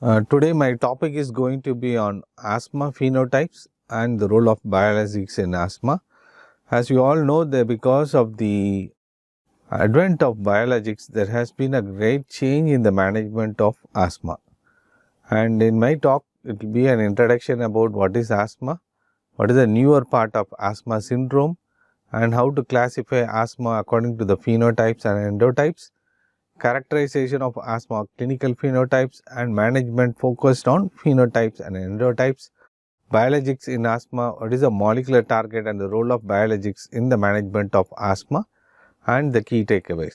Today my topic is going to be on asthma phenotypes and the role of biologics in asthma. As you all know, that because of the advent of biologics, there has been a great change in the management of asthma. And in my talk, it will be an introduction about what is asthma, what is the newer part of asthma syndrome, and how to classify asthma according to the phenotypes and endotypes, characterization of asthma clinical phenotypes and management focused on phenotypes and endotypes, biologics in asthma, what is the molecular target and the role of biologics in the management of asthma, and the key takeaways.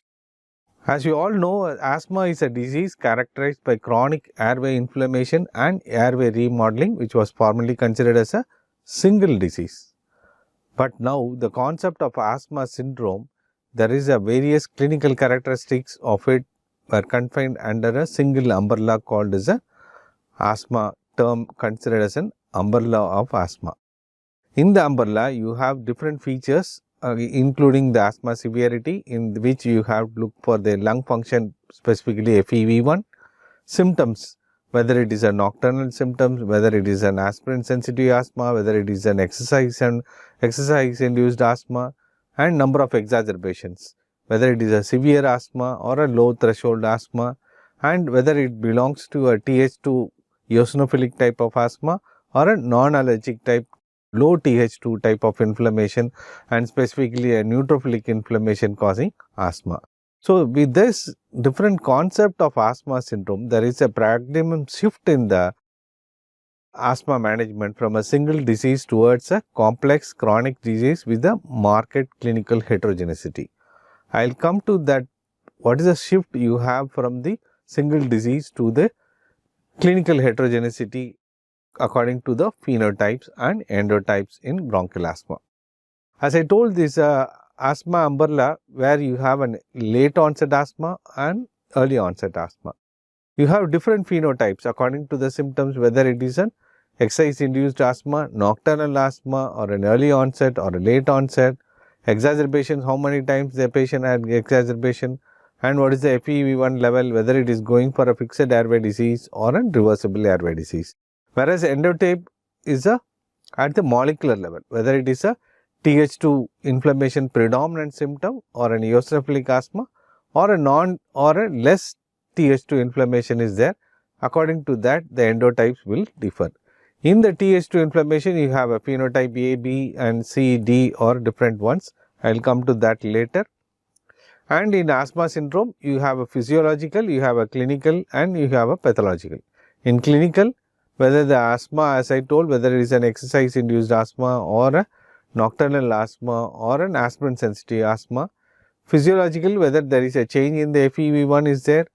As you all know, asthma is a disease characterized by chronic airway inflammation and airway remodeling, which was formerly considered as a single disease. But now the concept of asthma syndrome, there is a various clinical characteristics of it were confined under a single umbrella called as a asthma term, considered as an umbrella of asthma. In the umbrella, you have different features including the asthma severity, in which you have to look for the lung function, specifically FEV1, symptoms, whether it is a nocturnal symptoms, whether it is an aspirin sensitive asthma, whether it is an exercise induced asthma, and number of exacerbations, whether it is a severe asthma or a low threshold asthma, and whether it belongs to a Th2 eosinophilic type of asthma or a non-allergic type low Th2 type of inflammation, and specifically a neutrophilic inflammation causing asthma. So, with this different concept of asthma syndrome, there is a paradigm shift in the asthma management from a single disease towards a complex chronic disease with a marked clinical heterogeneity. I will come to that, what is the shift you have from the single disease to the clinical heterogeneity according to the phenotypes and endotypes in bronchial asthma. As I told, this asthma umbrella where you have a late onset asthma and early onset asthma. You have different phenotypes according to the symptoms, whether it is an exercise induced asthma, nocturnal asthma, or an early onset or a late onset, exacerbations, how many times the patient had exacerbation, and what is the FEV1 level, whether it is going for a fixed airway disease or a reversible airway disease. Whereas endotype is at the molecular level, whether it is a Th2 inflammation predominant symptom or an eosinophilic asthma or a less Th2 inflammation is there. According to that, the endotypes will differ. In the Th2 inflammation, you have a phenotype A, B and C, D or different ones. I will come to that later. And in asthma syndrome, you have a physiological, you have a clinical and you have a pathological. In clinical, whether the asthma, as I told, whether it is an exercise induced asthma or a nocturnal asthma or an aspirin sensitive asthma. Physiological, whether there is a change in the FEV1 is there.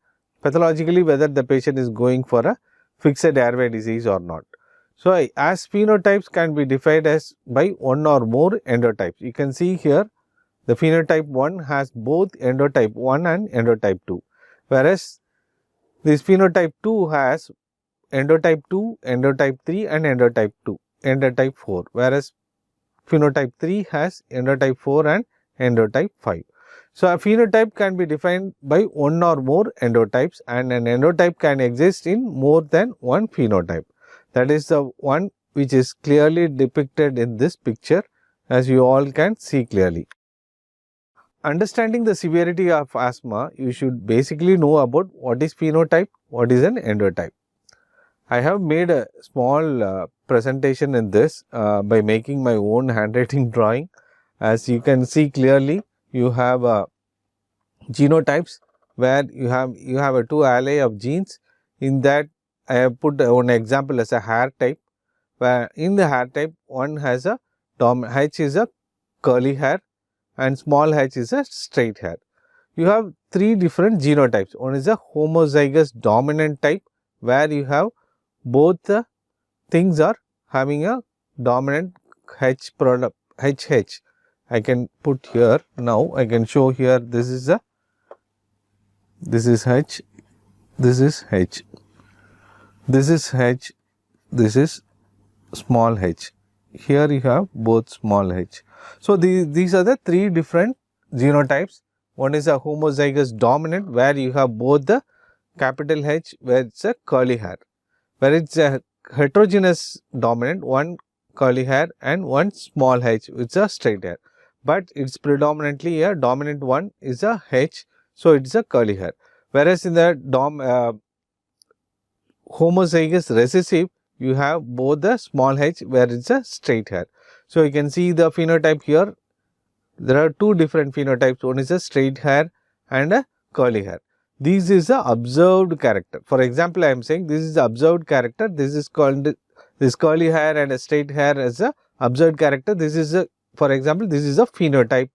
Pathologically, whether the patient is going for a fixed airway disease or not. So, as phenotypes can be defined as by one or more endotypes. You can see here the phenotype 1 has both endotype 1 and endotype 2, whereas this phenotype 2 has endotype 2, endotype 3 and endotype 4, whereas phenotype 3 has endotype 4 and endotype 5. So, a phenotype can be defined by one or more endotypes, and an endotype can exist in more than one phenotype. That is the one which is clearly depicted in this picture, as you all can see clearly. Understanding the severity of asthma, you should basically know about what is phenotype, what is an endotype. I have made a small presentation in this by making my own handwriting drawing. As you can see clearly, you have genotypes where you have a 2 allele of genes. In that, I have put one example as a hair type, where in the hair type one has a H is a curly hair and small h is a straight hair. You have 3 different genotypes. One is a homozygous dominant type, where you have both the things are having a dominant H product, HH. I can put here now, I can show here, this is H, this is H, this is H, this is small h. Here you have both small h. So, these are the 3 different genotypes. One is a homozygous dominant, where you have both the capital H, where it is a curly hair. where it's a heterogeneous dominant, one curly hair and one small h, which is a straight hair. But it's predominantly a dominant one is a H, so it's a curly hair. Whereas in the homozygous recessive, you have both the small h where it's a straight hair. So you can see the phenotype here. There are two different phenotypes. One is a straight hair and a curly hair. This is a observed character. For example, I am saying this is the observed character. This is called this curly hair and a straight hair as a observed character. This is a, for example, this is a phenotype.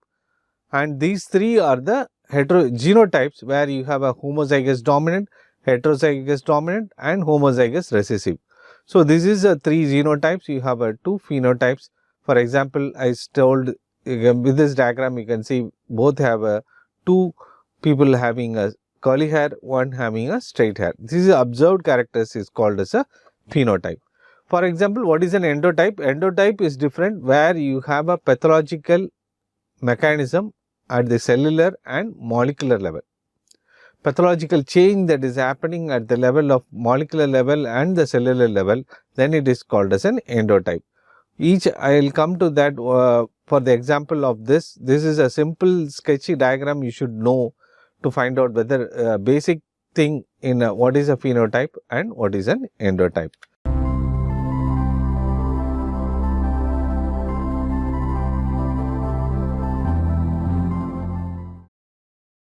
And these three are the genotypes where you have a homozygous dominant, heterozygous dominant and homozygous recessive. So this is a three genotypes. You have a two phenotypes. For example, I told with this diagram you can see both have a two people having a curly hair, one having a straight hair. This is observed characters is called as a phenotype. For example, what is an endotype? Endotype is different where you have a pathological mechanism at the cellular and molecular level. Pathological change that is happening at the level of molecular level and the cellular level, then it is called as an endotype. Each I will come to that for the example of this. This is a simple sketchy diagram you should know to find out whether basic thing in what is a phenotype and what is an endotype.